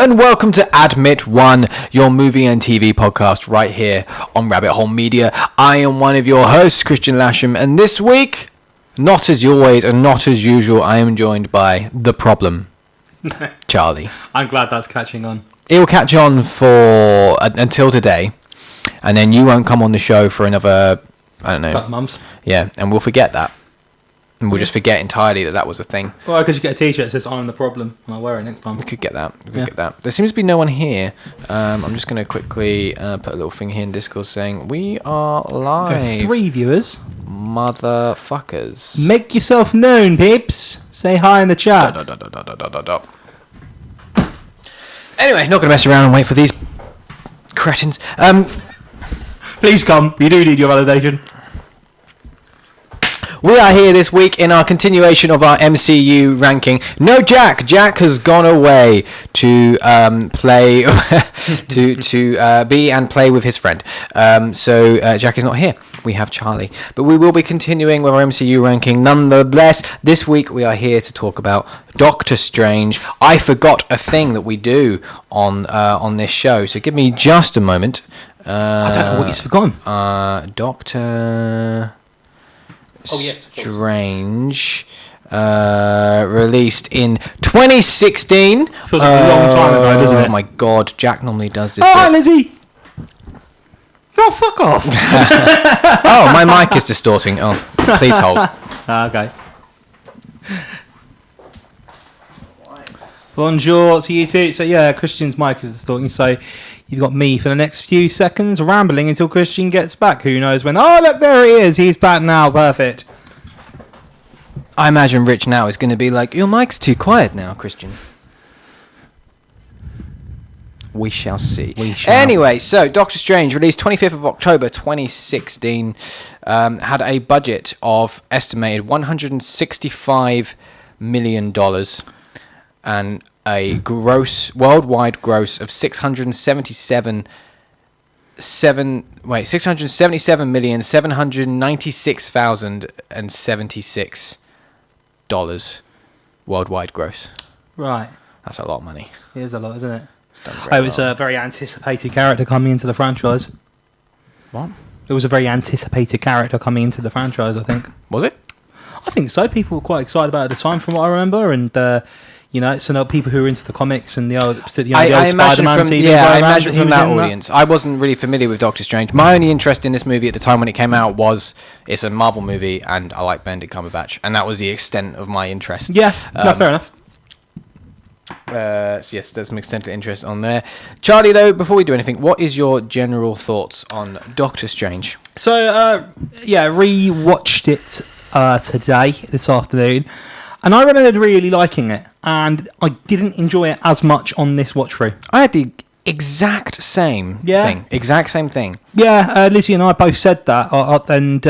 and welcome to Admit One, your movie and TV podcast right here on Rabbit Hole Media. I am one of your hosts, Kristian Lasham, and this week, not as always and not as usual, I am joined by the problem, Charlie. I'm glad that's catching on. It will catch on for until today, and then you won't come on the show for another, I don't know, Couple months. Yeah, and we'll forget that. And we'll just forget entirely that was a thing. Well, I could just get a t-shirt that says I'm the problem and I'll wear it next time. We could get that. Get that. There seems to be no one here. I'm just going to quickly put a little thing here in Discord saying we are live. 3 viewers. Motherfuckers. Make yourself known, peeps. Say hi in the chat. Anyway, not going to mess around and wait for these cretins. Please come. You do need your validation. We are here this week in our continuation of our MCU ranking. No Jack. Jack has gone away to play, to be and play with his friend. So Jack is not here. We have Charlie. But we will be continuing with our MCU ranking. Nonetheless, this week we are here to talk about Doctor Strange. I forgot a thing that we do on this show. So give me just a moment. I don't know what he's forgotten. Doctor... Oh, yes, Strange, released in 2016. Feels like a long time ago, doesn't it? Oh my god, Jack normally does this. Oh, hi, Lizzie! Oh, fuck off! Oh, my mic is distorting. Oh, please hold. Okay. Bonjour to you too. So yeah, Kristian's mic is distorting, so you've got me for the next few seconds rambling until Kristian gets back. Who knows when? Oh, look, there he is. He's back now. Perfect. I imagine Rich now is going to be like, your mic's too quiet now, Kristian. We shall see. Anyway, so Doctor Strange, released 25th of October 2016, had a budget of estimated $165 million and a worldwide gross of $677,796,076 worldwide gross. Right. That's a lot of money. It is a lot, isn't it? It was a very anticipated character coming into the franchise. What? It was a very anticipated character coming into the franchise, I think. Was it? I think so. People were quite excited about it at the time, from what I remember, and it's another people who are into the comics and the old Spider-Man TV. Yeah, I imagine from that audience. I wasn't really familiar with Doctor Strange. My only interest in this movie at the time when it came out was it's a Marvel movie and I like Benedict Cumberbatch, and that was the extent of my interest. Yeah, no, fair enough. So yes, there's some extent of interest on there. Charlie, though, before we do anything, what is your general thoughts on Doctor Strange? So, re-watched it this afternoon, and I remembered really liking it, and I didn't enjoy it as much on this watch through. I had the exact same thing. Exact same thing. Yeah, Lizzie and I both said that, and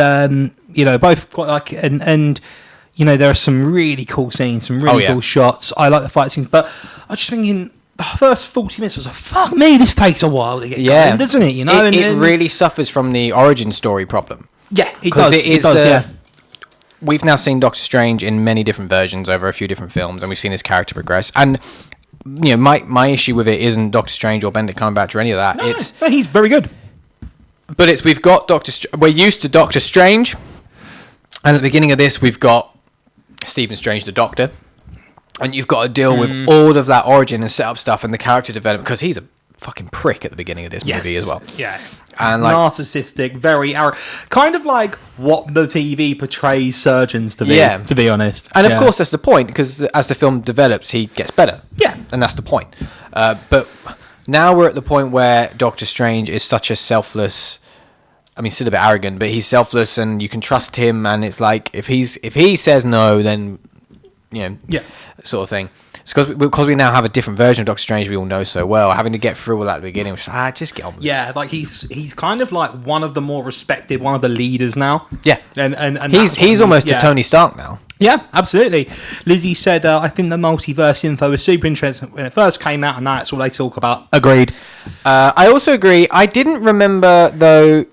both quite like it, and there are some really cool scenes, some really cool shots. I like the fight scenes, but I was just thinking the first 40 minutes was like, fuck me, this takes a while to get going, doesn't it? It really suffers from the origin story problem. Yeah, it does. Yeah. We've now seen Doctor Strange in many different versions over a few different films, and we've seen his character progress. And my issue with it isn't Doctor Strange or Benedict Cumberbatch or any of that. No, he's very good. But we've got we're used to Doctor Strange, and at the beginning of this, we've got Stephen Strange, the Doctor, and you've got to deal with all of that origin and setup stuff and the character development, because he's a fucking prick at the beginning of this movie as well. Yeah. And narcissistic, very arrogant, kind of like what the TV portrays surgeons to be. To be honest, and of course that's the point, because as the film develops, he gets better. Yeah, and that's the point. But now we're at the point where Doctor Strange is such a selfless. I mean, still a bit arrogant, but he's selfless, and you can trust him. And it's like if he says no, then sort of thing. It's because we now have a different version of Doctor Strange we all know so well, having to get through all that at the beginning, which is, just get on with it. Yeah, like he's kind of like one of the more respected, one of the leaders now. Yeah. And he's almost a Tony Stark now. Yeah, absolutely. Lizzie said, I think the multiverse info was super interesting when it first came out, and now it's all they talk about. Agreed. I also agree. I didn't remember, though,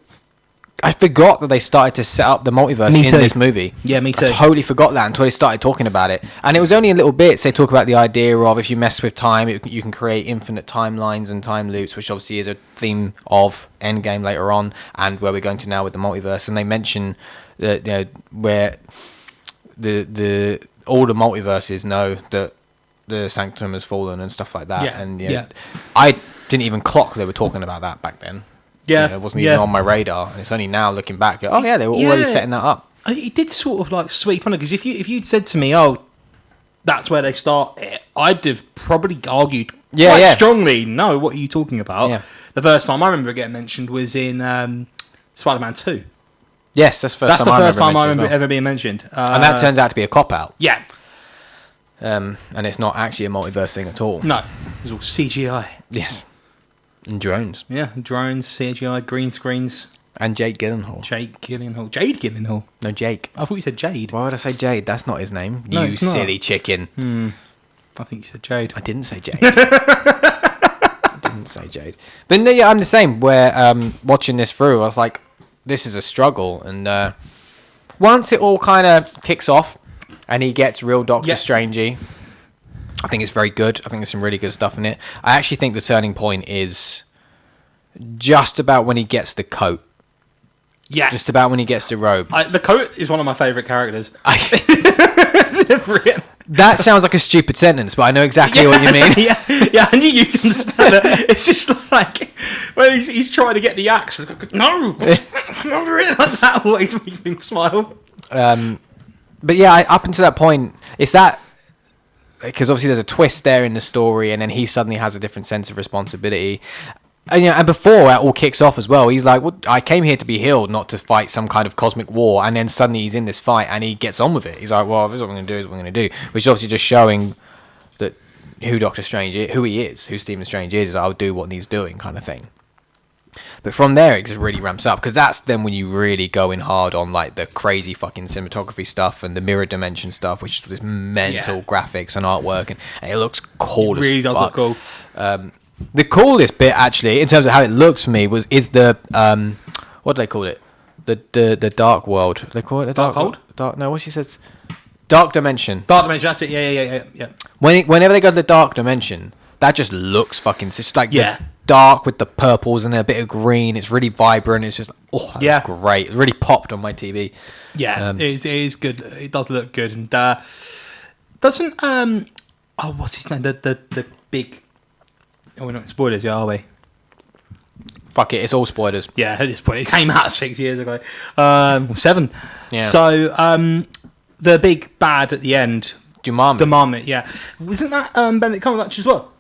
I forgot that they started to set up the multiverse in this movie. Yeah, me too. I totally forgot that until they started talking about it. And it was only in little bits. They talk about the idea of if you mess with time, you can create infinite timelines and time loops, which obviously is a theme of Endgame later on, and where we're going to now with the multiverse. And they mention that, where the all the multiverses know that the Sanctum has fallen and stuff like that. Yeah. And I didn't even clock they were talking about that back then. Yeah, it wasn't even on my radar, and it's only now looking back. They were already setting that up. It did sort of like sweep on it, because if you'd said to me, "Oh, that's where they start it," I'd have probably argued quite strongly. No, what are you talking about? Yeah. The first time I remember it getting mentioned was in Spider-Man 2. Yes, that's the first time I remember it ever being mentioned, and that turns out to be a cop out. Yeah, and it's not actually a multiverse thing at all. No, it's all CGI. Yes. And drones. Yeah, drones, CGI, green screens. And Jade Gyllenhaal. Jade Gyllenhaal? No, Jake. I thought you said Jade. Why would I say Jade? That's not his name. No, you silly chicken. I think you said Jade. I didn't say Jade. I didn't say Jade. But no, yeah, I'm the same, where watching this through, I was like, this is a struggle. And once it all kind of kicks off and he gets real Doctor Strangey, I think it's very good. I think there's some really good stuff in it. I actually think the turning point is just about when he gets the coat. Yeah. Just about when he gets the robe. The coat is one of my favourite characters. That sounds like a stupid sentence, but I know exactly what you mean. Yeah, I knew you'd understand it. It's just like when he's trying to get the axe. No, I'm not really like that. Always makes me smile. But yeah, up until that point, it's that. Because obviously there's a twist there in the story, and then he suddenly has a different sense of responsibility. And before that all kicks off as well, he's like, well, I came here to be healed, not to fight some kind of cosmic war. And then suddenly he's in this fight, and he gets on with it. He's like, well, this is what I'm going to do, is what I'm going to do. Which is obviously just showing that who Doctor Strange is, who he is, who Stephen Strange is, I'll do what he's doing kind of thing. But from there, it just really ramps up, because that's then when you really go in hard on like the crazy fucking cinematography stuff and the mirror dimension stuff, which is this mental graphics and artwork, and it looks cool. It really does look cool. The coolest bit, actually, in terms of how it looks for me, is the what do they call it? The dark world. They call it the dark world. No, what she says. Dark dimension. Dark dimension. That's it. Yeah. Whenever they go to the dark dimension, that just looks fucking. It's just like dark with the purples and a bit of green. It's really vibrant. It's just that's great. It really popped on my TV. Yeah, it is good. It does look good, and doesn't what's his name? The big. Oh, we're not spoilers, are we? Fuck it, it's all spoilers. Yeah, at this point, it came out 6 years ago, 7. Yeah. So the big bad at the end, Dormammu. Yeah, wasn't that Benedict Cumberbatch as well?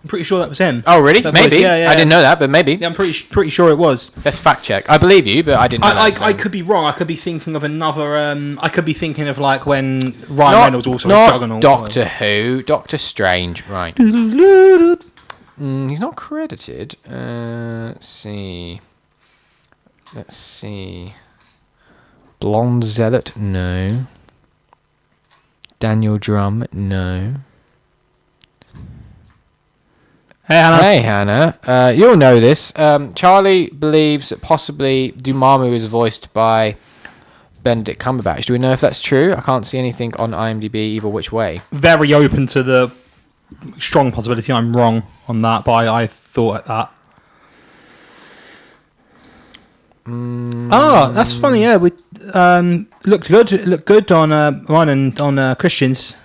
I'm pretty sure that was him. Oh, really? Maybe. I didn't know that, but maybe. Yeah, I'm pretty sure it was. Let's fact check. I believe you, but I didn't know that. I could be wrong. I could be thinking of another... I could be thinking of like when Ryan Reynolds also was Juggernaut. Doctor Who. Doctor Strange. Right. He's not credited. Let's see. Blonde Zealot? No. Daniel Drum? No. Hey Hannah. You'll know this. Charlie believes that possibly Dormammu is voiced by Benedict Cumberbatch. Do we know if that's true? I can't see anything on IMDb either which way. Very open to the strong possibility I'm wrong on that, but I thought that. That's funny. Yeah, we looked good. It looked good on mine and on Kristian's.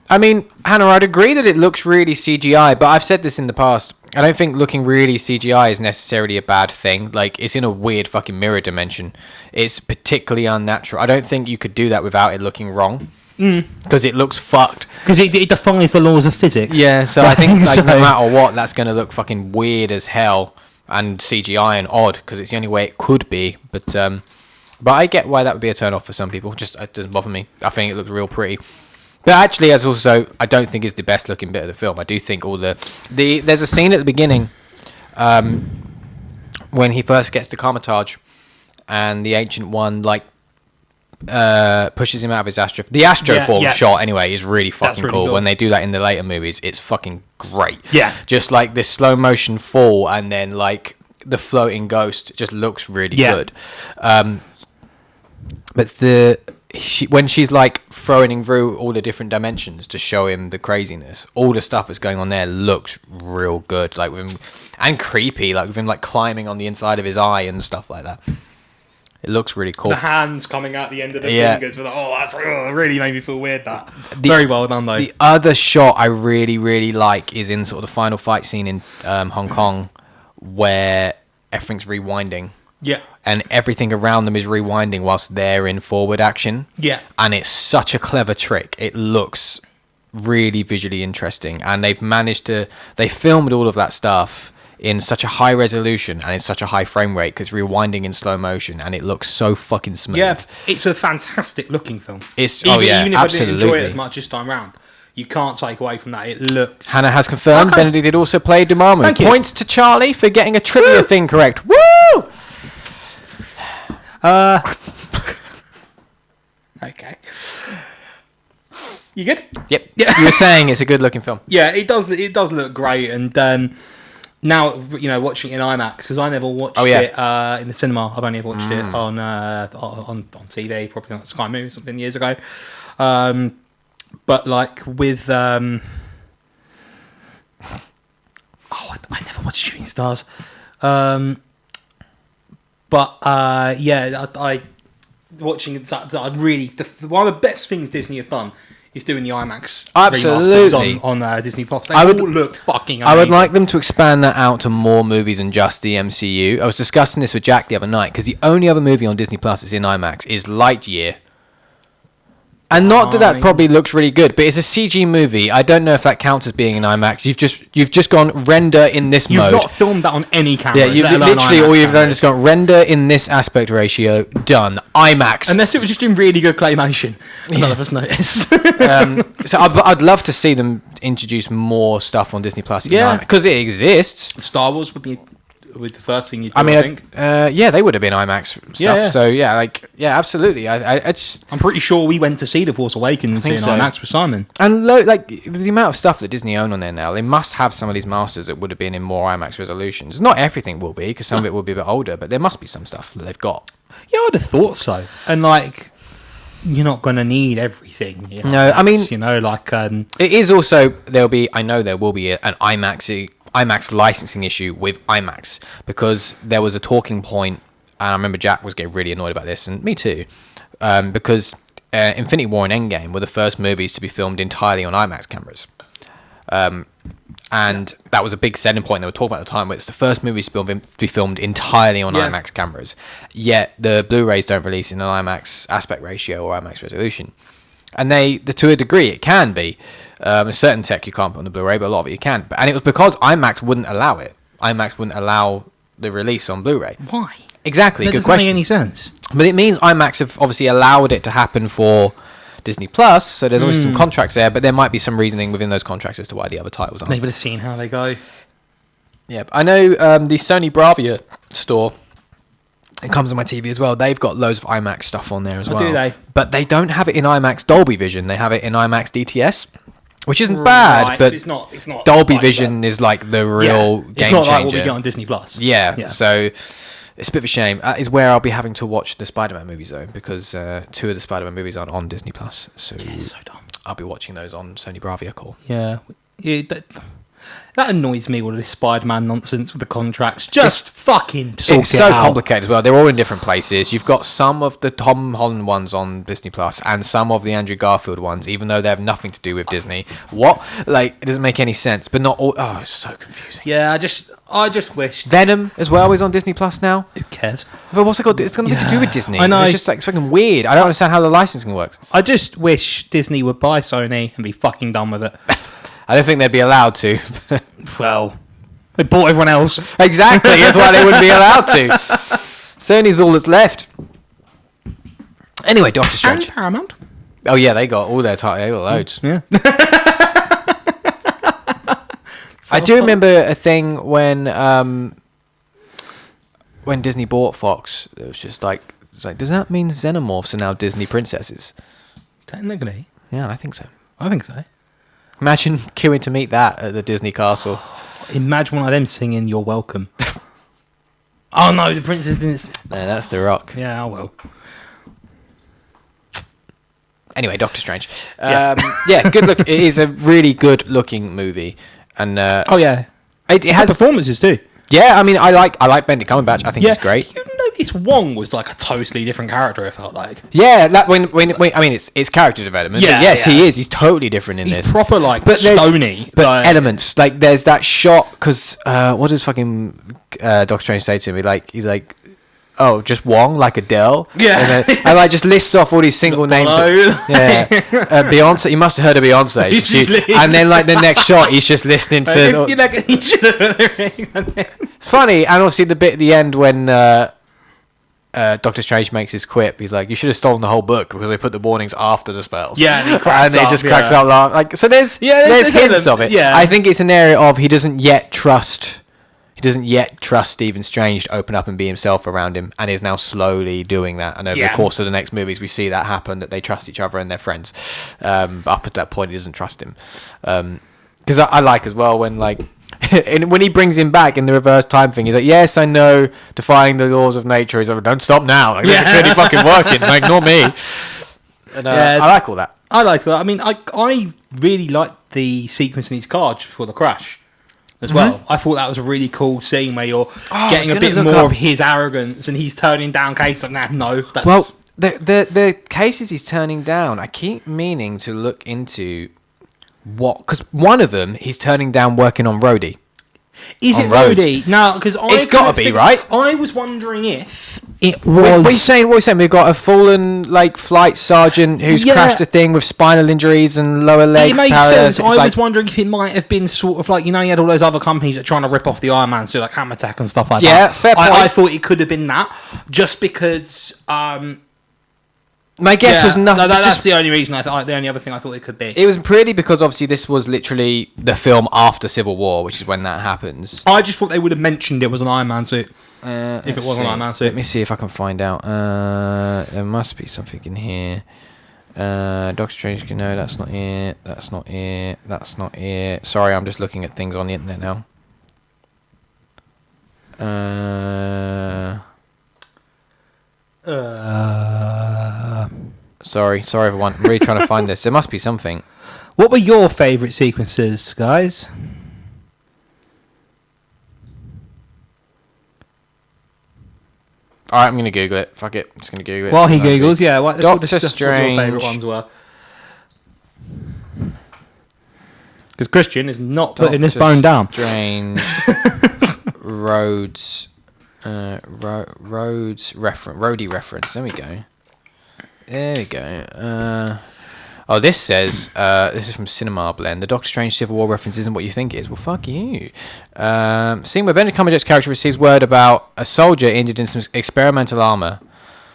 I mean, Hannah, I'd agree that it looks really CGI, but I've said this in the past. I don't think looking really CGI is necessarily a bad thing. Like, it's in a weird fucking mirror dimension. It's particularly unnatural. I don't think you could do that without it looking wrong. Because it looks fucked. Because it defies the laws of physics. Yeah, so I think like, no matter what, that's going to look fucking weird as hell and CGI and odd, because it's the only way it could be. But I get why that would be a turn off for some people. Just it doesn't bother me. I think it looks real pretty. But actually, as also, I don't think it's the best looking bit of the film. I do think all there's a scene at the beginning when he first gets to Carmitage, and the Ancient One like pushes him out of his astro. The astroform shot anyway is really fucking really cool. When they do that in the later movies, it's fucking great. Yeah, just like this slow motion fall, and then like the floating ghost just looks really good. But when she's like throwing through all the different dimensions to show him the craziness, all the stuff that's going on there looks real good, like with him, and creepy, like with him like climbing on the inside of his eye and stuff like that. It looks really cool. The hands coming out the end of the fingers. That's really made me feel weird. Very well done though. The other shot I really, really like is in sort of the final fight scene in Hong Kong, where everything's rewinding. Yeah. And everything around them is rewinding whilst they're in forward action. Yeah. And it's such a clever trick. It looks really visually interesting. And they filmed all of that stuff in such a high resolution and in such a high frame rate because rewinding in slow motion, and it looks so fucking smooth. Yeah, it's a fantastic looking film. Even if I didn't enjoy it as much this time round, you can't take away from that. It looks... Hannah has confirmed Benedict did also play Dormammu. Thank you. Points to Charlie for getting a trivia thing correct. Woo! Okay. You good? Yep. You were saying it's a good looking film. Yeah, it does. It does look great, and now watching it in IMAX, because I never watched it in the cinema. I've only ever watched it on TV, probably on Sky Movie something years ago. But like with I never watched Shooting Stars. I watching that. I really one of the best things Disney have done is doing the IMAX remasters on Disney Plus. They all look fucking amazing. I would like them to expand that out to more movies than just the MCU. I was discussing this with Jack the other night because the only other movie on Disney Plus that's in IMAX is Lightyear. And not that probably looks really good, but it's a CG movie. I don't know if that counts as being in IMAX. You've just gone render in this mode. You've not filmed that on any camera. Yeah, you've literally all you've done is gone render in this aspect ratio. Done. IMAX. Unless it was just in really good claymation. None of us noticed. So I'd love to see them introduce more stuff on Disney Plus. Yeah, because it exists. Star Wars would be the first thing you'd do, I think. They would have been IMAX stuff. Yeah. So absolutely. I'm pretty sure we went to see The Force Awakens in IMAX with Simon. And the amount of stuff that Disney own on there now, they must have some of these masters that would have been in more IMAX resolutions. Not everything will be, because some of it will be a bit older, but there must be some stuff that they've got. Yeah, I'd have thought so. And you're not going to need everything. No, I mean, it is also I know there will be an IMAX licensing issue with IMAX, because there was a talking point, and I remember Jack was getting really annoyed about this, and me too, because Infinity War and Endgame were the first movies to be filmed entirely on IMAX cameras. And that was a big selling point they were talking about at the time, where it's the first movies to be filmed entirely on IMAX cameras, yet the Blu-rays don't release in an IMAX aspect ratio or IMAX resolution. And to a degree, it can be. A certain tech you can't put on the Blu-ray, but a lot of it you can. And it was because IMAX wouldn't allow it. IMAX wouldn't allow the release on Blu-ray. Why? Exactly. That good doesn't question. make any sense. But it means IMAX have obviously allowed it to happen for Disney Plus, so there's always some contracts there, but there might be some reasoning within those contracts as to why the other titles aren't. Maybe they've seen how they go. Yeah, I know the Sony Bravia store, it comes on my TV as well. They've got loads of IMAX stuff on there as well. Do they? But they don't have it in IMAX Dolby Vision. They have it in IMAX DTS, which isn't bad, but it's not Dolby Vision is like the real game changer. It's not like what we get on Disney Plus. Yeah, so it's a bit of a shame. That is where I'll be having to watch the Spider-Man movies, though, because 2 of the Spider-Man movies aren't on Disney Plus. So, so dumb. I'll be watching those on Sony Bravia Core. Yeah. That annoys me, all of this Spider-Man nonsense with the contracts. Just fucking sort it out. It's so complicated as well. They're all in different places. You've got some of the Tom Holland ones on Disney Plus and some of the Andrew Garfield ones, even though they have nothing to do with Disney. What? It doesn't make any sense. But not all. Oh, it's so confusing. Yeah, I just wish Venom as well is on Disney Plus now. Who cares? But what's it got? It's got nothing to do with Disney. I know. It's just it's fucking weird. I don't understand how the licensing works. I just wish Disney would buy Sony and be fucking done with it. I don't think they'd be allowed to. Well, they bought everyone else. Exactly. That's why they wouldn't be allowed to. Sony's all that's left. Anyway, Doctor Strange. And Paramount. Oh yeah, they got all their titles. They got loads. Yeah. I do remember a thing when Disney bought Fox. It was just like, does that mean xenomorphs are now Disney princesses? Technically. Yeah, I think so. I think so. Imagine queuing to meet that at the Disney castle. Imagine one of them singing "You're Welcome." Oh no, the princess didn't. No, that's The Rock. Yeah, I will. Anyway, Doctor Strange. Good look. It is a really good looking movie, and it has performances too. Yeah, I mean, I like Benedict Cumberbatch. I think he's great. You notice Wong was like a totally different character. It felt like. Yeah, that when I mean, it's character development. Yeah, but yes, he is. He's totally different in this. He's proper like stony. But elements like there's that shot because what does fucking Doctor Strange say to me? Like he's like, oh, just Wong, like Adele. Yeah. And like just lists off all these single names. Yeah. Beyonce. You must have heard of Beyonce. And then like the next shot, he's just listening to. It's funny, and obviously the bit at the end when Doctor Strange makes his quip, he's like, "You should have stolen the whole book because they put the warnings after the spells." Yeah, and he cracks up, just cracks up. Like so, there's hints of it. Yeah, I think it's an area of he doesn't yet trust Stephen Strange to open up and be himself around him, and is now slowly doing that. And over the course of the next movies, we see that happen, that they trust each other and they're friends. But up at that point, he doesn't trust him. Because I like as well when like and when he brings him back in the reverse time thing, he's like, "Yes, I know, defying the laws of nature." He's like, "Don't stop now. Like, this is clearly fucking working. Like, not me." And I like all that. I like that. I mean, I really liked the sequence in his car just before the crash. As well, I thought that was a really cool scene where you're getting a bit more of his arrogance, and he's turning down cases like that. No, that's... the cases he's turning down, I keep meaning to look into what, because one of them he's turning down working on roadie. Is it roadie? No, because it's got to be right. I was wondering if it was. What are you saying? We've got a fallen like flight sergeant who's crashed a thing with spinal injuries and lower leg. It makes sense. I was wondering if it might have been sort of like, you know, you had all those other companies that are trying to rip off the Iron Man suit, like Hammer Tech and stuff like that. Yeah, fair point. I thought it could have been that, just because. My guess was nothing. No, that's the only reason I thought. The only other thing I thought it could be. It was pretty because obviously this was literally the film after Civil War, which is when that happens. I just thought they would have mentioned it was an Iron Man suit. If it was an Iron Man suit. Let me see if I can find out. There must be something in here. Doctor Strange. No, that's not it. That's not it. That's not it. Sorry, I'm just looking at things on the internet now. Sorry everyone. I'm really trying to find this. There must be something. What were your favourite sequences, guys? Alright, I'm going to Google it. Fuck it. I'm just going to Google it. While he Googles, let's Doctor discuss Strange. what your favourite ones were. Because Kristian is not putting this bone down. Strange. Roads reference. Roadie reference. There we go. This says, this is from Cinema Blend. The Doctor Strange Civil War reference isn't what you think it is. Well, fuck you. Seeing where Benedict Cumberbatch's character receives word about a soldier injured in some experimental armour.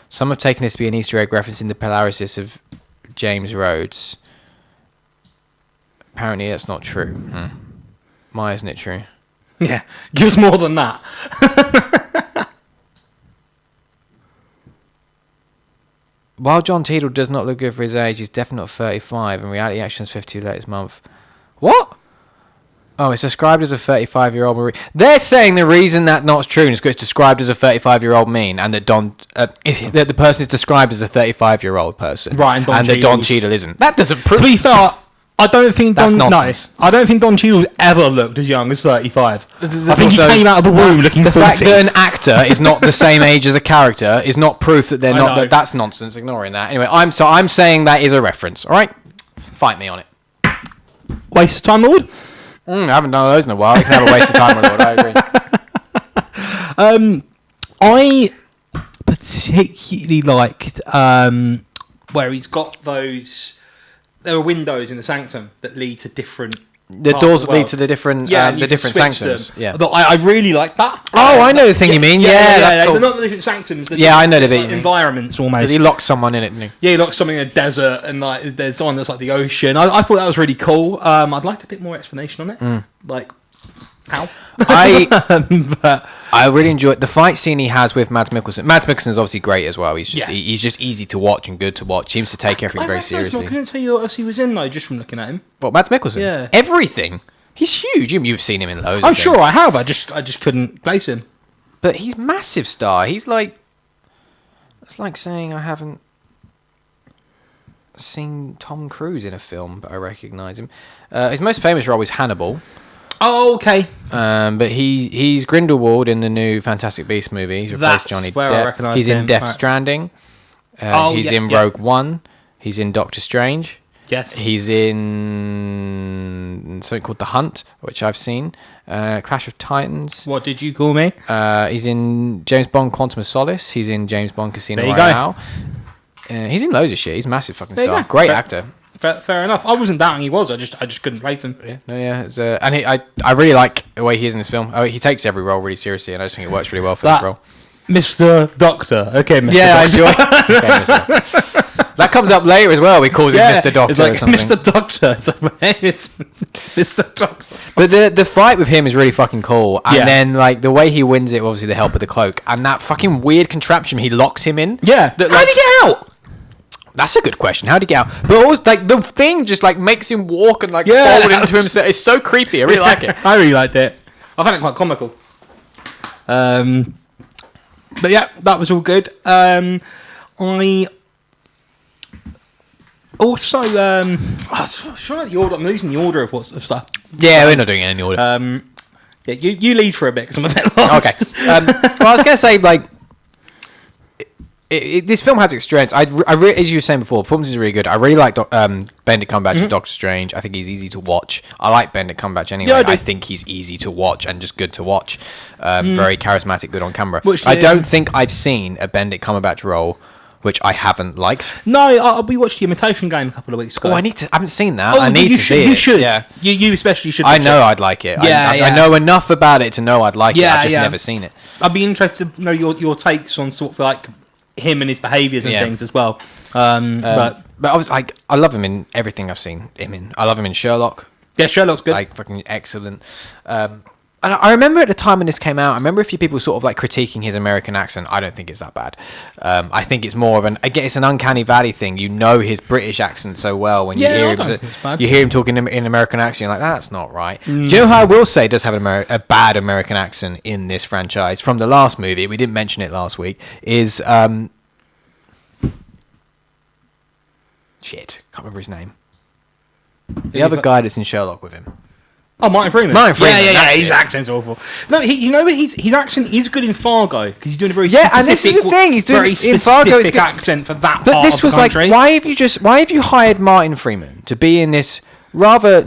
Some have taken this to be an Easter egg reference in the paralysis of James Rhodes. Apparently that's not true. Why isn't it true? Yeah, give us more than that. While John Cheadle does not look good for his age, he's definitely not 35, and Reality Action's 52 latest month. What? Oh, it's described as a 35-year-old Marie. They're saying the reason that's not true is because it's described as a 35-year-old mean, and that that the person is described as a 35-year-old person, right? And that Don Cheadle isn't. That doesn't prove. To be fair, I don't think that's nonsense. I don't think Don Cheadle's ever looked as young as 35. I think also, he came out of the womb looking 40. The fact that an actor is not the same age as a character is not proof that they're not. That's nonsense. Ignoring that. Anyway, I'm saying that is a reference. All right, fight me on it. Waste of time, Lord. I haven't done those in a while. You can have a waste of time, Lord. I agree. I particularly liked where he's got those. There are windows in the sanctum that lead to different. The doors lead to the different, the different sanctums. Them. Yeah, I really like that. Oh, I know the thing you mean. Yeah, that's cool. But not the different sanctums. I know the bit. Environments almost. He locks someone in it, didn't he? Yeah, he locks something in a desert, and like there's one that's like the ocean. I thought that was really cool. I'd like a bit more explanation on it. Like how? I really enjoyed the fight scene he has with Mads Mikkelsen. Mads Mikkelsen is obviously great as well. He's just easy to watch and good to watch. Seems to take everything very seriously. I couldn't tell you what else he was in though, just from looking at him. What, Mads Mikkelsen? Yeah, everything. He's huge. You've seen him in loads. I'm sure I have. I just couldn't place him. but he's massive star. He's like, it's like saying I haven't seen Tom Cruise in a film, but I recognise him. His most famous role is Hannibal. Oh, okay. But he's Grindelwald in the new Fantastic Beasts movie. He's replaced Johnny where Depp. I recognise he's him. in Death Right. Stranding. He's in Rogue One. He's in Doctor Strange. Yes. He's in something called The Hunt, which I've seen. Clash of Titans. What did you call me? He's in James Bond Quantum of Solace. He's in James Bond Casino There you Royale. He's in loads of shit. He's a massive fucking There you star. go. Great actor. Fair enough. I wasn't doubting he was. I just couldn't rate him. And I really like the way he is in this film. He takes every role really seriously, and I just think it works really well for this role. Mr. Doctor. Okay, Mr. Yeah, Doctor. I enjoy. That comes up later as well. We call him Mr. Doctor it's like or something. Mr. Doctor. It's like, man, it's Mr. Doctor. But the fight with him is really fucking cool. And then like the way he wins it, obviously the help of the cloak, and that fucking weird contraption he locked him in. Yeah. That, How'd he get out? That's a good question. How'd he get out? But always, like the thing just like makes him walk and like fold into himself. It's so creepy. I really like it. I really liked it. I found it quite comical. But yeah, that was all good. I also I'm losing the order of what's of stuff. Yeah, we're not doing it in any order. Yeah, you lead for a bit because I'm a bit lost. Okay. Well, I was gonna say like. This film has its strengths. I really, as you were saying before, performance is really good. I really like Benedict Cumberbatch as Doctor Strange. I think he's easy to watch. I like Benedict Cumberbatch anyway. Yeah, I think he's easy to watch and just good to watch. Very charismatic, good on camera. Which, I don't think I've seen a Benedict Cumberbatch role which I haven't liked. No, we watched the Imitation Game a couple of weeks ago. Oh, I haven't seen that. I need to see it. You should. Yeah. You especially should. I know I'd like it. Yeah, I know enough about it to know I'd like it. I've just yeah. never seen it. I'd be interested to know your takes on sort of like him and his behaviours and things as well. But obviously, like, I love him in everything I've seen him in. I love him in Sherlock. Yeah, Sherlock's good. Like, fucking excellent. And I remember at the time when this came out, I remember a few people sort of like critiquing his American accent. I don't think it's that bad. I think it's more of again, it's an uncanny valley thing. You know his British accent so well when you hear him talking in American accent. You're like, that's not right. Do you know who I will say does have a bad American accent in this franchise from the last movie? We didn't mention it last week. Is shit, can't remember his name. The other guy that's in Sherlock with him. Oh, Martin Freeman. Yeah. His accent's awful. No, his accent is good in Fargo because he's doing a very and this is the thing. He's doing very in Fargo. specific accent for that. But part this of was the country. like, why have you hired Martin Freeman to be in this rather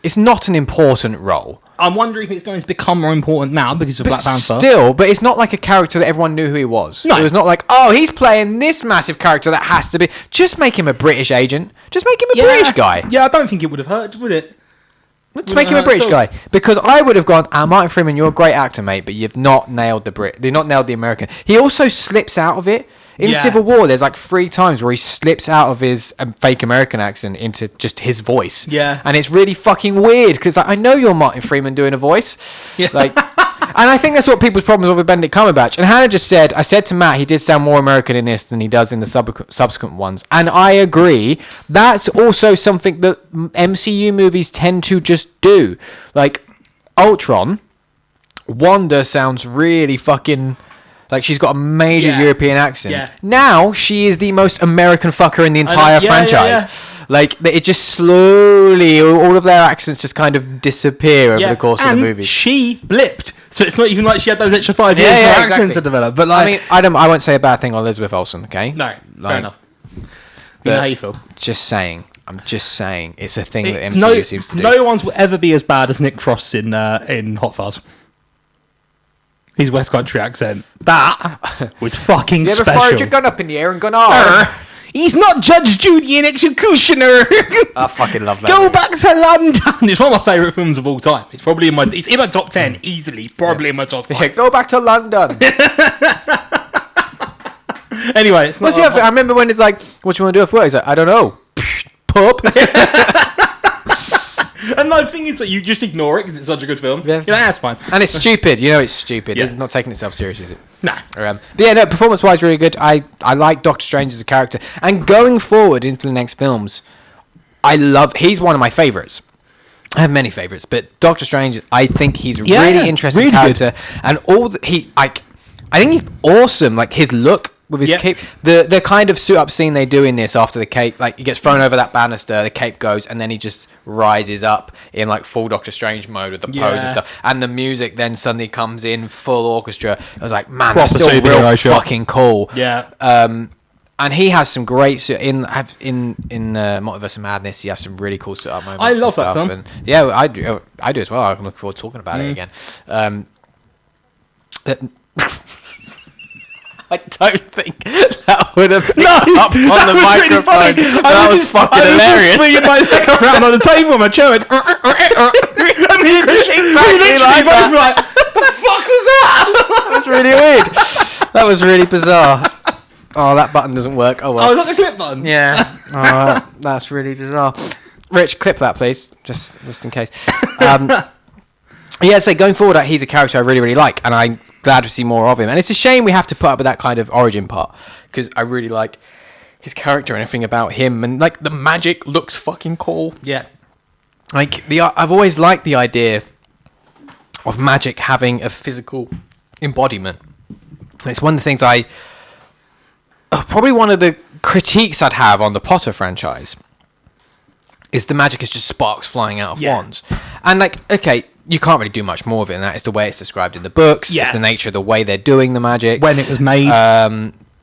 it's not an important role. I'm wondering if it's going to become more important now because of Black Panther. Still, but it's not like a character that everyone knew who he was. No. It was not like, oh, he's playing this massive character that has to be. Just make him a British agent. Just make him a British guy. Yeah, I don't think it would have hurt, would it? Let's make him a British guy, because I would have gone, Martin Freeman, you're a great actor, mate, but you've not nailed you've not nailed the American. He also slips out of it. In Civil War, there's like 3 times where he slips out of his fake American accent into just his voice. Yeah. And it's really fucking weird, because I know you're Martin Freeman doing a voice. Yeah. And I think that's what people's problems are with Benedict Cumberbatch. And Hannah just said, I said to Matt, he did sound more American in this than he does in the subsequent ones. And I agree. That's also something that MCU movies tend to just do. Like, Ultron, Wanda sounds really fucking... Like, she's got a major European accent. Yeah. Now, she is the most American fucker in the entire franchise. Yeah. Like, it just slowly, all of their accents just kind of disappear over the course of the movie. She blipped. So it's not even like she had those extra 5 years for her accent to develop. But like, I mean, I won't say a bad thing on Elizabeth Olsen, okay? No, fair enough. You know how you feel. Just saying. I'm just saying. It's a thing that MCU seems to do. No one's will ever be as bad as Nick Frost in Hot Fuzz. His West Country accent. That was fucking special. You ever fired your gun up in the air and gone, oh, he's not Judge Judy and Executioner. I fucking love that. Go back to London. It's one of my favourite films of all time. It's probably in my top 10 easily. Probably in my top 5. Yeah, go back to London. Anyway, it's not. What's the other thing? I remember when it's like, what do you want to do after work? He's like, I don't know. Pub. And the thing is that you just ignore it because it's such a good film. Yeah, that's fine. And it's stupid. You know, it's stupid. It's not taking itself seriously, is it? No. But yeah, no, performance-wise, really good. I like Doctor Strange as a character. And going forward into the next films, he's one of my favourites. I have many favorites, but Doctor Strange, I think he's a really interesting really character, and I think he's awesome. Like his look with his cape, the kind of suit up scene they do in this after the cape, like he gets thrown over that banister, the cape goes, and then he just rises up in like full Doctor Strange mode with the pose and stuff, and the music then suddenly comes in full orchestra. I was like, man, that's still real fucking cool. And he has some great in Multiverse of Madness. He has some really cool setup moments. I love that film. And yeah, I do as well. I'm looking forward to talking about it again. I don't think that would have picked up on the microphone. Really that was fucking hilarious. I was swinging my leg around on the table on my chair. And me and Kristian like, the fuck was that? That was really weird. That was really bizarre. Oh, that button doesn't work. Oh well. Oh, is that the clip button? Yeah. Oh, that's really bizarre. Rich, clip that, please, just in case. Yeah, so going forward, he's a character I really, really like, and I'm glad to see more of him. And it's a shame we have to put up with that kind of origin part, because I really like his character and everything about him, and like the magic looks fucking cool. Yeah. Like I've always liked the idea of magic having a physical embodiment. It's one of the things probably one of the critiques I'd have on the Potter franchise is the magic is just sparks flying out of wands. And like, okay, you can't really do much more of it than that. It's the way it's described in the books. Yeah. It's the nature of the way they're doing the magic. When it was made.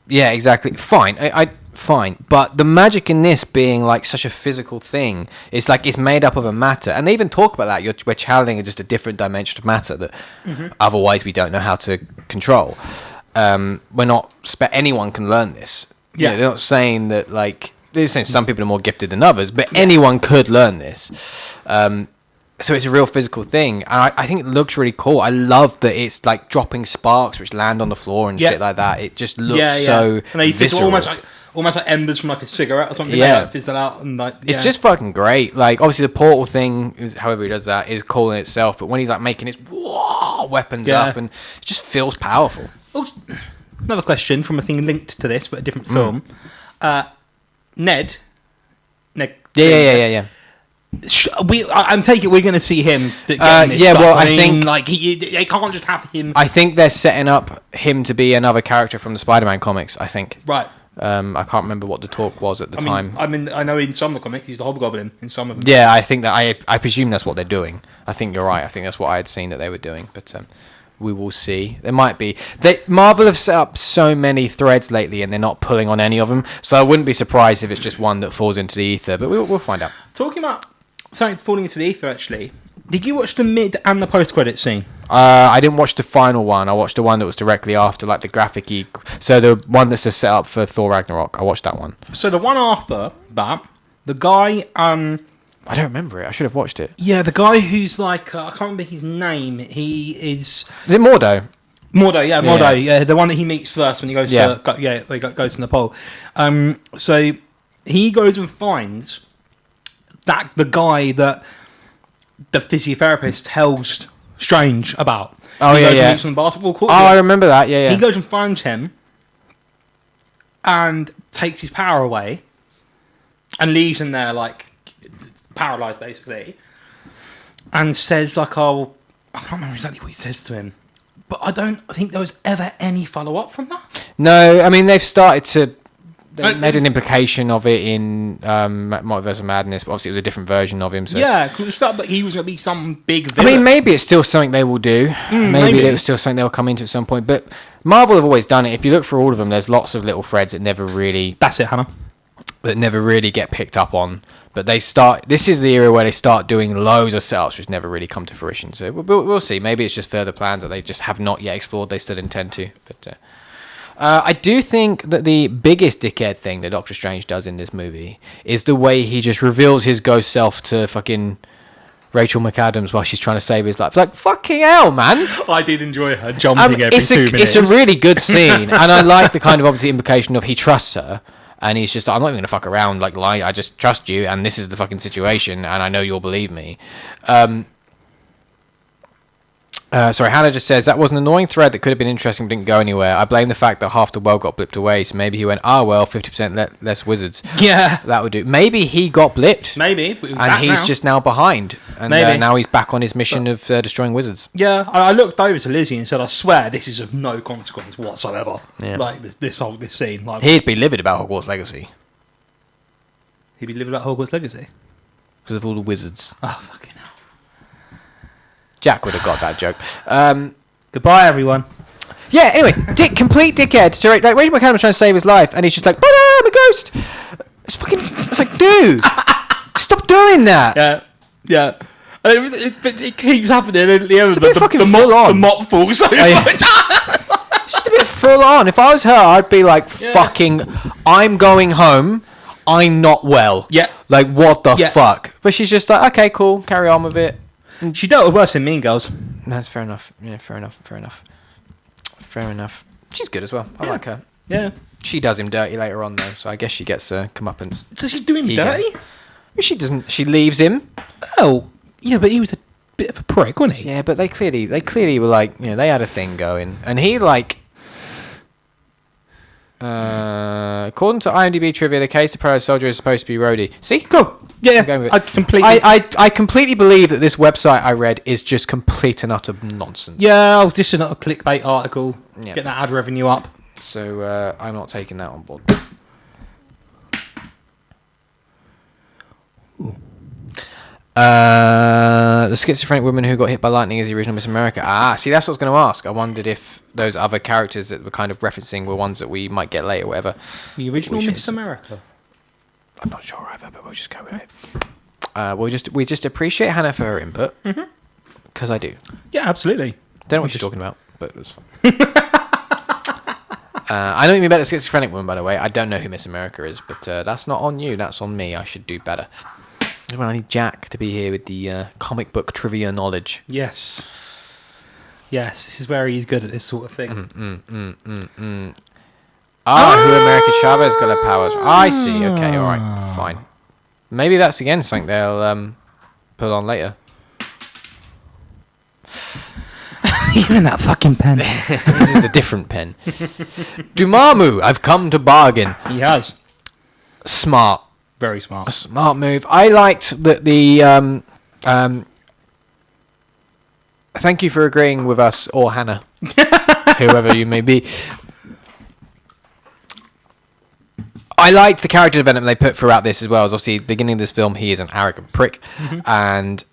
Yeah, exactly. Fine. Fine. But the magic in this being like such a physical thing, it's like it's made up of a matter. And they even talk about that. We're channeling just a different dimension of matter that otherwise we don't know how to control. We're not... anyone can learn this. Yeah. They're not saying that like... They're saying some people are more gifted than others, but anyone could learn this. So it's a real physical thing, and I think it looks really cool. I love that it's like dropping sparks which land on the floor and shit like that. It just looks so visceral. Almost like embers from like a cigarette or something. They like fizzle out and like. It's just fucking great. Like obviously the portal thing, however he does that, is cool in itself. But when he's like making his weapons up, and it just feels powerful. Also, another question from a thing linked to this, but a different film. Ned. Yeah. I'm taking we're going to see him. I think like they can't just have him. I think they're setting up him to be another character from the Spider-Man comics. I think. Right. I can't remember what the talk was at the time. I know in some of the comics he's the Hobgoblin in some of them. Yeah, I think that I presume that's what they're doing. I think you're right. I think that's what I had seen that they were doing, but we will see. There might be. Marvel have set up so many threads lately, and they're not pulling on any of them. So I wouldn't be surprised if it's just one that falls into the ether. But we'll find out. Talking about something falling into the ether, actually, did you watch the mid and the post-credit scene? I didn't watch the final one. I watched the one that was directly after, like the graphic-y. So the one that's a set up for Thor Ragnarok. I watched that one. So the one after that, the guy... I don't remember it. I should have watched it. Yeah, the guy who's like... I can't remember his name. He is... Is it Mordo? Mordo, yeah. The one that he meets first when he goes to... He goes to Nepal. So he goes and finds the guy that the physiotherapist tells Strange about. Oh, he goes and meets on the basketball court. Oh, I remember that. Yeah. He goes and finds him and takes his power away and leaves him there like... paralysed basically, and says like, I can't remember exactly what he says to him, but I don't think there was ever any follow-up from that. No, I mean they've started to made an implication of it in Multiverse of Madness, but obviously it was a different version of him. So yeah, but he was going to be some big villain. I mean, maybe it's still something they will do. Maybe it was still something they'll come into at some point. But Marvel have always done it. If you look for all of them, there's lots of little threads that never really... That's it, Hannah. That never really get picked up on. But this is the era where they start doing loads of setups which never really come to fruition. So we'll see. Maybe it's just further plans that they just have not yet explored. They still intend to. But I do think that the biggest dickhead thing that Doctor Strange does in this movie is the way he just reveals his ghost self to fucking Rachel McAdams while she's trying to save his life. It's like, fucking hell, man. I did enjoy her jumping every 2 minutes. It's a really good scene. And I like the kind of obviously implication of he trusts her. And he's just, I'm not even going to fuck around, like, lie. I just trust you, and this is the fucking situation, and I know you'll believe me. Sorry, Hannah just says, that was an annoying thread that could have been interesting but didn't go anywhere. I blame the fact that half the world got blipped away, so maybe he went, 50% less wizards. Yeah. That would do. Maybe he got blipped. Maybe. And he's just now behind. And now he's back on his mission of destroying wizards. Yeah, I looked over to Lizzie and said, I swear this is of no consequence whatsoever. Yeah. Like, this scene. Like, he'd be livid about Hogwarts Legacy. He'd be livid about Hogwarts Legacy? Because of all the wizards. Oh, fucking hell. Jack would have got that joke. Goodbye, everyone. Yeah, anyway, complete dickhead. So, like, Rachel McAdams trying to save his life, and he's just like, I'm a ghost. It's like, dude, stop doing that. Yeah. It keeps happening. And it's a bit fucking full on. The mop falls so much. It's just a bit full on. If I was her, I'd be like, fucking, I'm going home. I'm not well. Yeah. Like, what the fuck? But she's just like, okay, cool, carry on with it. She dealt with worse than Mean Girls. That's fair enough. Yeah, fair enough. She's good as well. I like her. Yeah. She does him dirty later on, though, so I guess she gets comeuppance. So she's doing him dirty? She doesn't. She leaves him. Oh, yeah, but he was a bit of a prick, wasn't he? Yeah, but they clearly were like, they had a thing going, and he like. According to IMDb trivia, the case the Pro Soldier is supposed to be Rhodey. See? Cool. Yeah. I completely believe that this website I read is just complete and utter nonsense. Yeah, just another clickbait article. Yeah. Get that ad revenue up. So I'm not taking that on board. The schizophrenic woman who got hit by lightning is the original Miss America. See, that's what I was going to ask. I wondered if those other characters that we're kind of referencing were ones that we might get later, or whatever. The original Miss America? I'm not sure either, but we'll just go with it. We just appreciate Hannah for her input, because I do. Yeah, absolutely. Don't know what you're talking about, but it was fun. I know you mean about the schizophrenic woman, by the way. I don't know who Miss America is, but that's not on you. That's on me. I should do better. I need Jack to be here with the comic book trivia knowledge. Yes, this is where he's good at this sort of thing. Who America Chavez got her powers? I see. Okay, all right, fine. Maybe that's again something they'll put on later. You're in that fucking pen. This is a different pen. Dumamu, I've come to bargain. He has. Smart. Very smart. A smart move. I liked that thank you for agreeing with us, or Hannah, whoever you may be. I liked the character development they put throughout this as well. As obviously, beginning of this film, he is an arrogant prick, and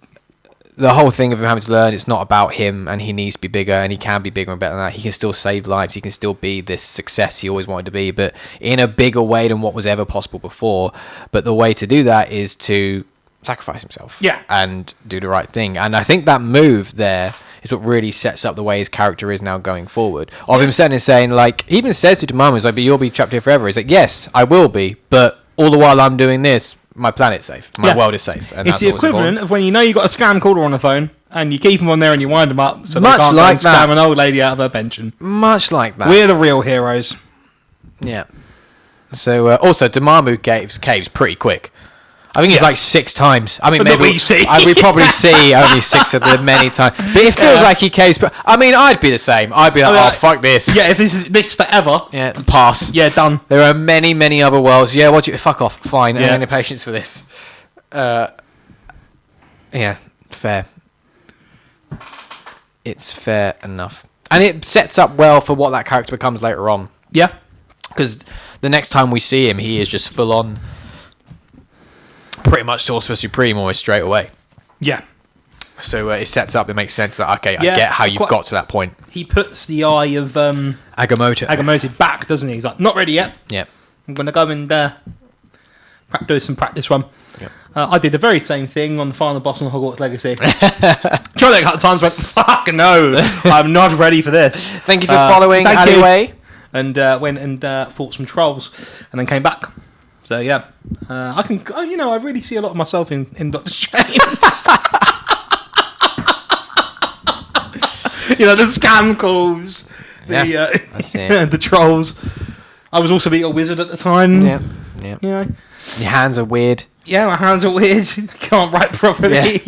the whole thing of him having to learn it's not about him, and he needs to be bigger, and he can be bigger and better than that. He can still save lives. He can still be this success he always wanted to be, but in a bigger way than what was ever possible before. But the way to do that is to sacrifice himself, and do the right thing. And I think that move there is what really sets up the way his character is now going forward. Of him saying, like, he even says to Dormammu, he's like, but you'll be trapped here forever. He's like, yes, I will be, but all the while I'm doing this, my planet's safe. My world is safe. And it's the equivalent of when you've got a scam caller on the phone and you keep them on there and you wind them up so they can't go and scam an old lady out of her pension. Much like that. We're the real heroes. Yeah. So, also, Dormammu caves pretty quick. I think it's like 6 times. I mean, maybe we probably see only 6 of them many times. But it feels like he caves. I mean, I'd be the same. I'd be like, fuck this. Yeah, if this is this forever. Yeah, pass. Yeah, done. There are many, many other worlds. Yeah, fuck off. Fine. I don't have any patience for this. Yeah, fair. It's fair enough. And it sets up well for what that character becomes later on. Yeah. Because the next time we see him, he is just full on pretty much Sorcerer Supreme almost straight away. Yeah. So it sets up, it makes sense that, okay, I get how you've got to that point. He puts the eye of Agamotto back, doesn't he? He's like, not ready yet. Yeah. I'm going to go and do some practice run. Yep. I did the very same thing on the final boss on Hogwarts Legacy. Tried it a couple of times, went, fuck no, I'm not ready for this. Thank you for following anyway. And went and fought some trolls and then came back. So yeah, I can, I really see a lot of myself in Doctor Strange. The scam calls, the trolls. I was also being a wizard at the time. Yeah. Your hands are weird. Yeah, my hands are weird. Can't write properly.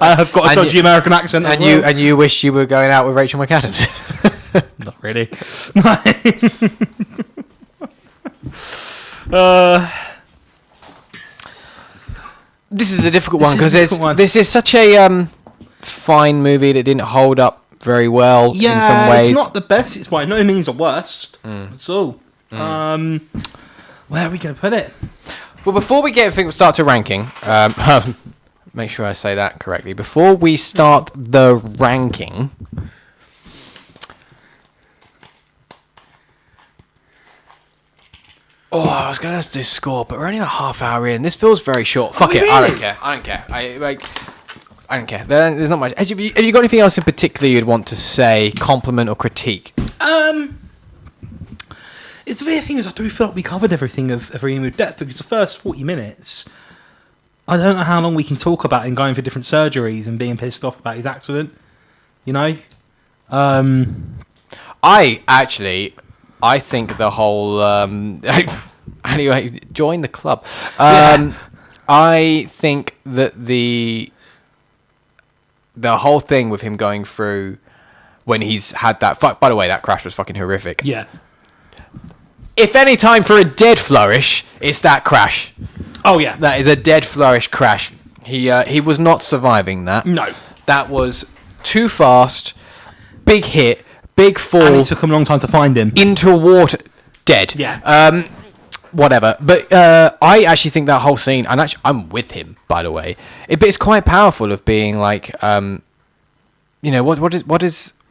I have got a dodgy American accent. And you wish you were going out with Rachel McAdams. Not really. This is a difficult one because this is such a fine movie that didn't hold up very well in some ways. It's not the best. It's by no means the worst. That's all. Where are we going to put it? Well, before we start to ranking, make sure I say that correctly. Before we start the ranking, I was going to do score, but we're only a half hour in. This feels very short. Fuck it. Really? I don't care. I don't care. There's not much. Have you got anything else in particular you'd want to say, compliment or critique? It's the weird thing is I do feel like we covered everything of Reading with Depth because the first 40 minutes, I don't know how long we can talk about him going for different surgeries and being pissed off about his accident. You know? I think the whole... anyway, join the club. I think that the whole thing with him going through when he's had that... By the way, that crash was fucking horrific. Yeah. If any time for a dead flourish, it's that crash. Oh, yeah. That is a dead flourish crash. He was not surviving that. No. That was too fast, big hit, big fall. And it took him a long time to find him. Into water. Dead. Yeah. Whatever. But I actually think that whole scene, and actually I'm with him, by the way. But it's quite powerful of being like, what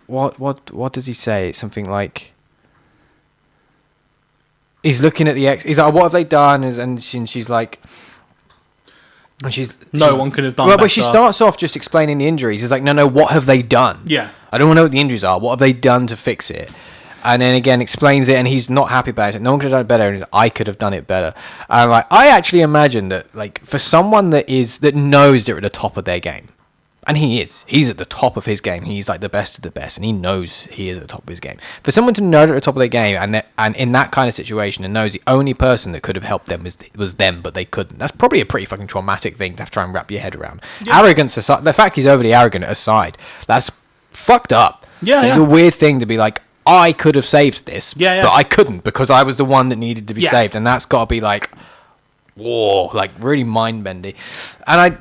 does he say? It's something like... He's looking at the ex. He's like, "What have they done?" And she's like, "No one could have done." Well, but she starts off just explaining the injuries. He's like, "No, what have they done?" Yeah, I don't want to know what the injuries are. What have they done to fix it? And then again explains it, and he's not happy about it. No one could have done it better. And he's like, I could have done it better. And like, I actually imagine that, like, for someone that knows they're at the top of their game. And he's at the top of his game. He's like the best of the best, and he knows he is at the top of his game. For someone to know they're at the top of their game, and in that kind of situation, and knows the only person that could have helped them was them, but they couldn't. That's probably a pretty fucking traumatic thing to have to try and wrap your head around. Yeah. Arrogance aside, the fact he's overly arrogant aside, that's fucked up. Yeah, it's a weird thing to be like, I could have saved this, but I couldn't because I was the one that needed to be saved, and that's got to be like, whoa, like really mind bendy. And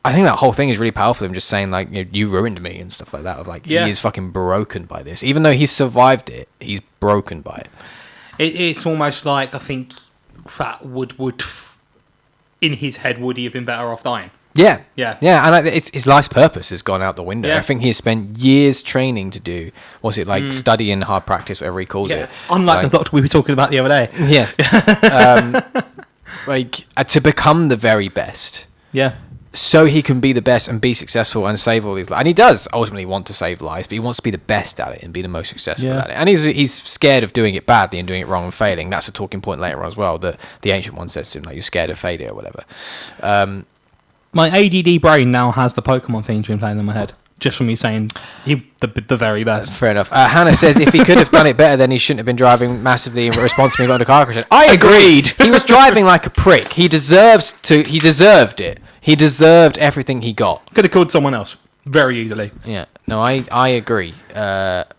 I think that whole thing is really powerful. Him just saying like, you ruined me and stuff like that. Of like, he is fucking broken by this. Even though he's survived it, he's broken by it. It's almost like, I think that would in his head, would he have been better off dying? Yeah. And his life's purpose has gone out the window. Yeah. I think he has spent years training to do, studying hard practice, whatever he calls it. Unlike the doctor we were talking about the other day. Yes. To become the very best. Yeah. So he can be the best and be successful and save all these lives. And he does ultimately want to save lives, but he wants to be the best at it and be the most successful at it. And he's scared of doing it badly and doing it wrong and failing. That's a talking point later on as well, that the Ancient One says to him, like, you're scared of failure or whatever. My ADD brain now has the Pokemon theme tune playing in my head, just from me saying the very best. Fair enough. Hannah says if he could have done it better, then he shouldn't have been driving massively irresponsibly and got in a car crash. I agreed. He was driving like a prick. He deserved it. He deserved everything he got. Could have called someone else very easily. Yeah. No, I agree. But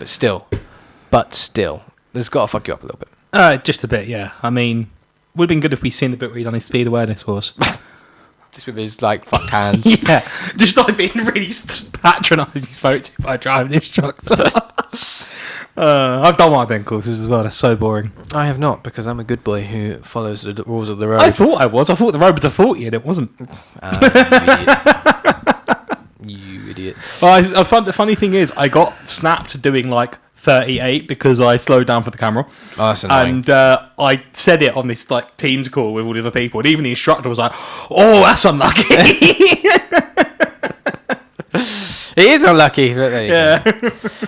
still, there's got to fuck you up a little bit. Just a bit, yeah. I mean, would have been good if we seen the bit where he'd done his speed awareness course. Just with his, like, fucked hands. Yeah. Just like being really patronising folks by driving his trucks. I've done one of them courses as well. That's so boring. I have not, because I'm a good boy who follows the rules of the road. I thought I was. I thought the road was a 40 and it wasn't. You idiot. Well, the funny thing is, I got snapped doing like 38 because I slowed down for the camera. Oh, that's annoying. And I said it on this like Teams call with all the other people, and even the instructor was like, "Oh, that's unlucky." It is unlucky. But there you go.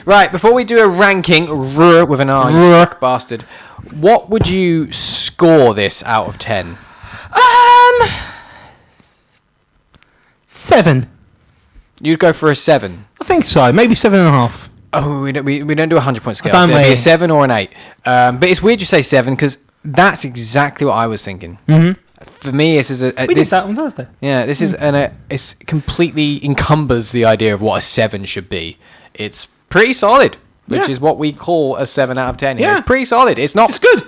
Right, before we do a ranking with an R, you fuck bastard, what would you score this out of 10? 7. You'd go for a 7. I think so. Maybe 7.5. Oh, we don't do a 100-point scale. So it'd be a 7 or an 8. But it's weird you say 7 because that's exactly what I was thinking. Mm-hmm. For me, this is we did that on Thursday. Yeah, this is it's completely encumbers the idea of what a 7 should be. It's pretty solid, which is what we call a 7 out of 10. Yeah, it's pretty solid. It's good.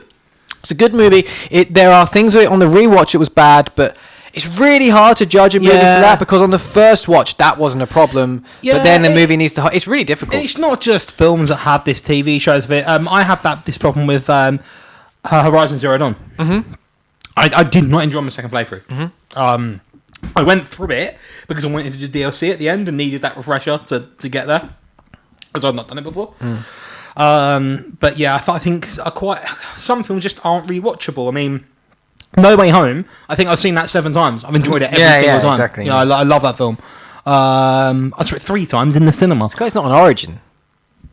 It's a good movie. There are things on the rewatch it was bad, but it's really hard to judge a movie for that because on the first watch that wasn't a problem. Yeah, but then the movie needs to. It's really difficult. It's not just films that have this, TV shows of it. I have this problem with Horizon Zero Dawn. Mm-hmm. I did not enjoy my second playthrough. Mm-hmm. I went through it because I wanted to do DLC at the end and needed that refresher to get there, because I've not done it before. But yeah, I think some films just aren't rewatchable. I mean, No Way Home, I think I've seen that 7 times. I've enjoyed it every single time. Exactly. You know, I love that film. I saw it 3 times in the cinema. This guy's not an origin.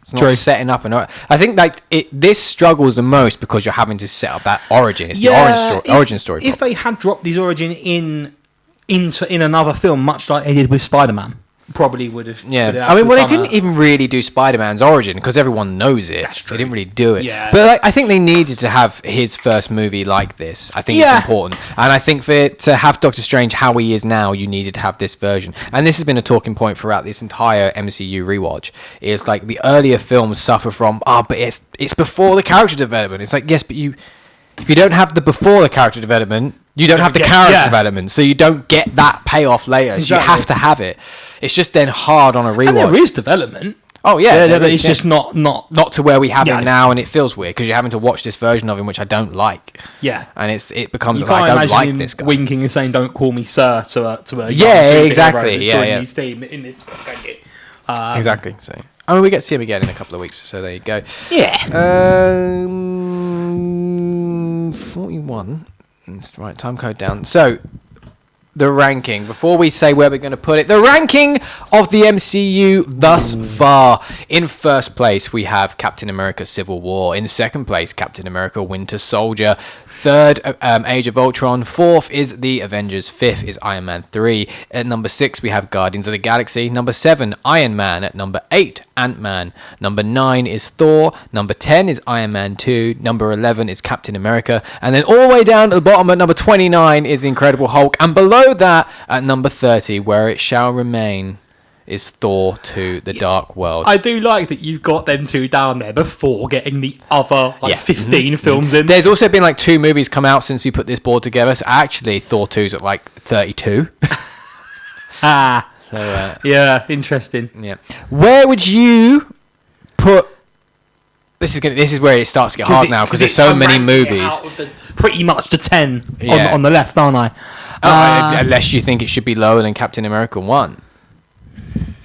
It's not setting up I think this struggles the most because you're having to set up that origin. It's the origin story. If they had dropped his origin into another film, much like they did with Spider-Man, probably would have. Yeah, I mean, they didn't even really do Spider-Man's origin because everyone knows it. That's true. They didn't really do it. Yeah. But I think they needed to have his first movie like this. I think it's important, and I think for it to have Doctor Strange how he is now, you needed to have this version. And this has been a talking point throughout this entire MCU rewatch. It's like the earlier films suffer from but it's before the character development. It's like, yes, but if you don't have the before the character development, you don't have the character development, so you don't get that payoff later. Exactly. So you have to have it. It's just then hard on a rewatch. And there is development. Oh yeah, but it's just not to where we have him now, and it feels weird because you're having to watch this version of him, which I don't like. Yeah, and it becomes like I don't like this guy. Winking and saying, "Don't call me sir" to a exactly. His team in this, exactly. So I mean, we get to see him again in a couple of weeks. So there you go. Yeah. 41. Let's write time code down. So, the ranking. Before we say where we're going to put it, the ranking of the MCU thus far. In first place, we have Captain America Civil War. In second place, Captain America Winter Soldier. Third, Age of Ultron. Fourth is The Avengers. Fifth is Iron Man 3. At number 6, we have Guardians of the Galaxy. Number 7, Iron Man. At number 8, Ant-Man. Number 9 is Thor. Number 10 is Iron Man 2. Number 11 is Captain America. And then all the way down at the bottom at number 29 is The Incredible Hulk. And below that, at number 30, Where It Shall Remain, is Thor 2, The Dark World. I do like that you've got them 2 down there before getting the other 15 films in. There's also been 2 movies come out since we put this board together. So actually, Thor 2's at 32. So, yeah, interesting. Yeah. Where would you put... This is where it starts to get hard now because there's so many movies. Out of pretty much the 10 on the left, aren't I? Unless you think it should be lower than Captain America 1.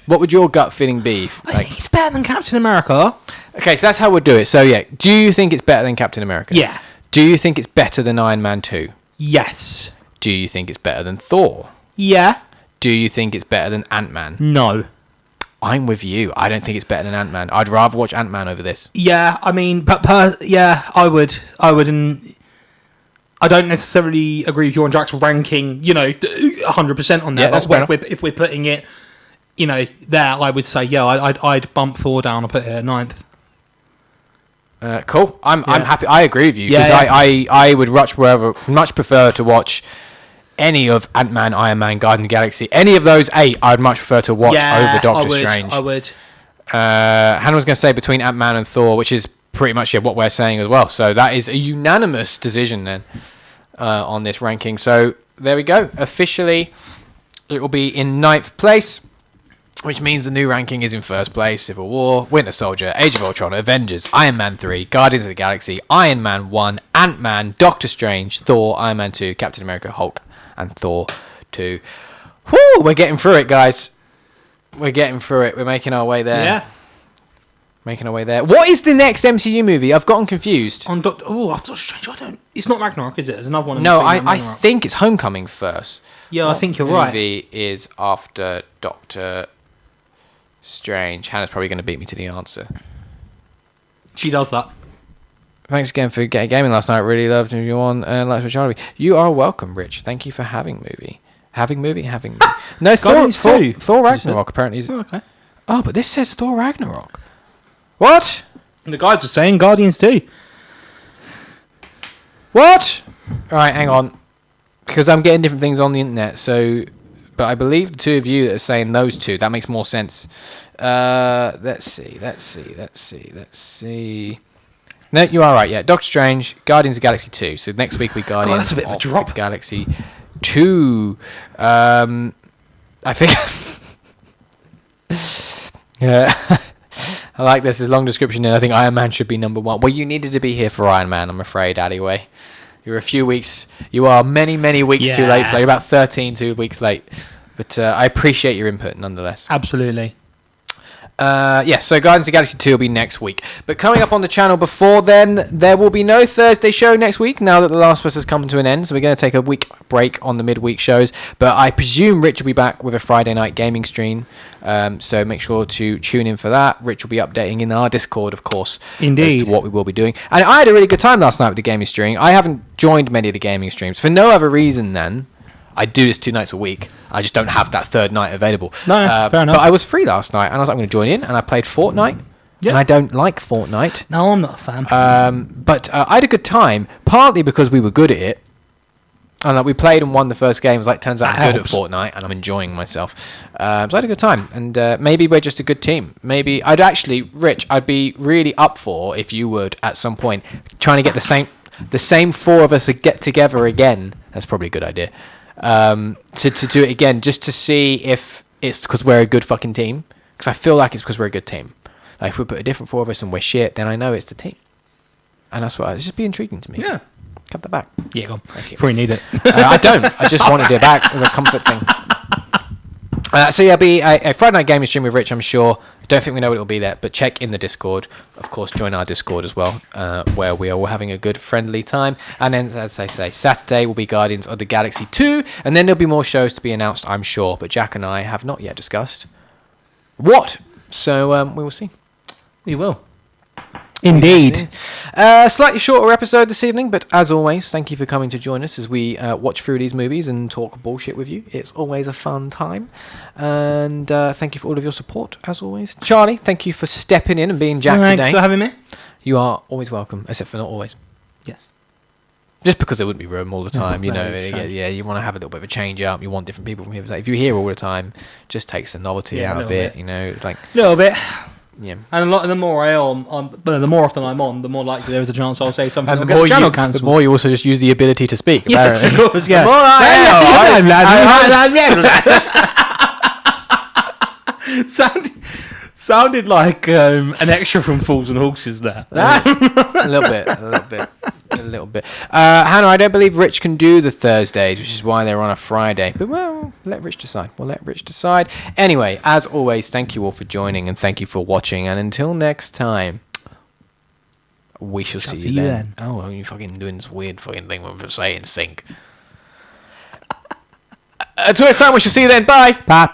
What would your gut feeling be? I think it's better than Captain America. Okay, so that's how we'll do it. So yeah, do you think it's better than Captain America? Yeah. Do you think it's better than Iron Man 2? Yes. Do you think it's better than Thor? Yeah. Do you think it's better than Ant-Man? No. I'm with you. I don't think it's better than Ant-Man. I'd rather watch Ant-Man over this. Yeah, I mean, I would, and I don't necessarily agree with you on Jack's ranking, 100% on that. Yeah, that's but if we're putting it, there, I would say, I'd bump Thor down. I'll put it at 9th. Cool. I'm happy. I agree with you because I would much prefer to watch any of Ant-Man, Iron Man, Guardians of the Galaxy, any of those 8. I'd much prefer to watch over Doctor Strange. I would. Hannah was going to say between Ant-Man and Thor, which is pretty much what we're saying as well. So that is a unanimous decision then on this ranking. So there we go. Officially, it will be in 9th place, which means the new ranking is in first place: Civil War, Winter Soldier, Age of Ultron, Avengers, Iron Man 3, Guardians of the Galaxy, Iron Man 1, Ant-Man, Doctor Strange, Thor, Iron Man 2, Captain America, Hulk, and Thor 2. Woo! We're getting through it, guys. We're getting through it. We're making our way there. Yeah. Making our way there. What is the next MCU movie? I've gotten confused. On Doctor... Oh, I thought Strange. I don't... It's not Ragnarok, is it? There's another one. No, I think it's Homecoming first. Yeah, I think you're right. What movie is after Doctor Strange? Hannah's probably going to beat me to the answer. She does that. Thanks again for gaming last night. Really loved you on Lights with Charlie. You are welcome, Rich. Thank you for having movie. Having movie. No, Thor Ragnarok apparently is... Oh, okay. Oh, but this says Thor Ragnarok. What? And the guys are saying Guardians 2. What? Alright, hang on. because I'm getting different things on the internet. So, but I believe the two of you that are saying those two, that makes more sense. Let's see. No, you are right. Yeah, Doctor Strange, Guardians of the Galaxy 2. So next week we Guardians that's a bit of a drop. the Galaxy 2. I think. Yeah, I like this. This long description, and I think Iron Man should be number 1. Well, you needed to be here for Iron Man, I'm afraid, anyway. You're a few weeks. You are many, many weeks too late. You're about 2 weeks late. But I appreciate your input nonetheless. Absolutely. So Guardians of the Galaxy 2 will be next week. But coming up on the channel before then, there will be no Thursday show next week now that The Last of Us has come to an end. So we're going to take a week break on the midweek shows. But I presume Rich will be back with a Friday night gaming stream. So make sure to tune in for that. Rich will be updating in our Discord, of course, Indeed, as to what we will be doing. And I had a really good time last night with the gaming stream. I haven't joined many of the gaming streams for no other reason than I do this 2 nights a week. I just don't have that third night available. No, fair enough. But I was free last night, and I was like, I'm going to join in, and I played Fortnite. Yeah. And I don't like Fortnite. No, I'm not a fan. But I had a good time, partly because we were good at it. And like we played and won the first game. It was like, turns out I'm good at Fortnite, and I'm enjoying myself. So I had a good time. And maybe we're just a good team. Maybe Rich, I'd be really up for if you would, at some point, trying to get the same 4 of us to get together again. That's probably a good idea. To do it again, just to see if it's because we're a good fucking team. Because I feel like it's because we're a good team. Like if we put a different 4 of us and we're shit, then I know it's the team. And that's what it's just be intriguing to me. Yeah. Cut that back. Yeah, go on. Thank you. Probably need it. I don't. I just wanted it back as a comfort thing. So yeah, be a Friday night gaming stream with Rich, I'm sure. Don't think we know what it'll be there, but check in the Discord. Of course, join our Discord as well, where we are all having a good, friendly time. And then, as I say, Saturday will be Guardians of the Galaxy 2, and then there'll be more shows to be announced, I'm sure. But Jack and I have not yet discussed what. So we will see. We will. Indeed. Slightly shorter episode this evening, but as always, thank you for coming to join us as we watch through these movies and talk bullshit with you. It's always a fun time. And thank you for all of your support, as always. Charlie, thank you for stepping in and being Jack today. Thanks for having me. You are always welcome, except for not always. Yes. Just because there wouldn't be room all the time, you know. Sure. Yeah, you want to have a little bit of a change up. You want different people from here. If you're here all the time, just takes the novelty out of it. You know, it's like a little bit. Yeah, and the more the more often I'm on, the more likely there is a chance I'll say something. And the more you also just use the ability to speak. Yes, of course. Yeah. Sounded like an extra from Fools and Horses there. A little bit. Hannah, I don't believe Rich can do the Thursdays, which is why they're on a Friday. But, well, let Rich decide. We'll let Rich decide. Anyway, as always, thank you all for joining and thank you for watching. And until next time, we shall see you then. Oh, well, you're fucking doing this weird fucking thing when we say in sync. Until next time, we shall see you then. Bye. Bye.